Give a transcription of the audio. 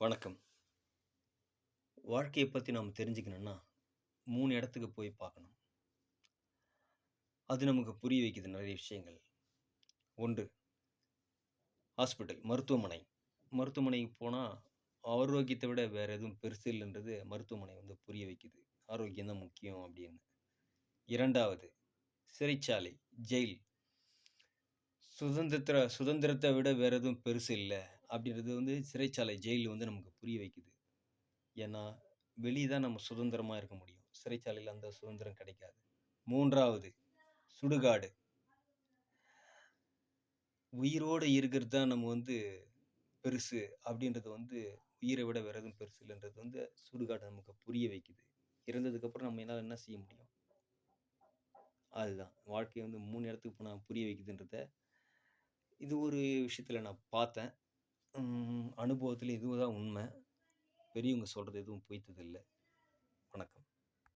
வணக்கம். வாழ்க்கைய பத்தி நாம தெரிஞ்சுக்கணும்னா, 3 இடத்துக்கு போய் பார்க்கணும். அது நமக்கு புரிய வைக்குது நெறைய விஷயங்கள். 1 ஹாஸ்பிட்டல், மருத்துவமனை. மருத்துவமனைக்கு போனா, ஆரோக்கியத்த விட வேற எதுவும் பெருசு இல்லன்றது மருத்துவமனை புரிய வைக்குது. ஆரோக்கியம் தான் முக்கியம் அப்படின்னு. 2வது சிறைச்சாலை, ஜெயில். சுதந்திரத்த விட வேற எதுவும் பெருசு இல்ல. அப்படின்றது சிறைச்சாலை, ஜெயில் நமக்கு புரிய வைக்குது. ஏன்னா, வெளிய தான் நம்ம சுதந்திரமா இருக்க முடியும். சிறைச்சாலையில அந்த சுதந்திரம் கிடைக்காது. 3வது சுடுகாடு. உயிரோட இருக்கிறது தான் நம்ம பெருசு அப்படின்றது உயிர விட வேற எதுவும் பெருசு இல்லன்றது சுடுகாடு நமக்கு புரிய வைக்குது. இறந்ததுக்கு அப்புறம் நம்ம என்னால என்ன செய்ய முடியும்? அதுதான். வாழ்க்கை 3 இடத்துக்கு போனா புரிய வைக்குதுன்றத, இது ஒரு விஷயத்துல நான் பார்த்தேன். அனுபவத்துல இதுதான் உண்ம. பெரியவங்க சொல்றது எதுவும் பொய்த்தது இல்ல. வணக்கம்.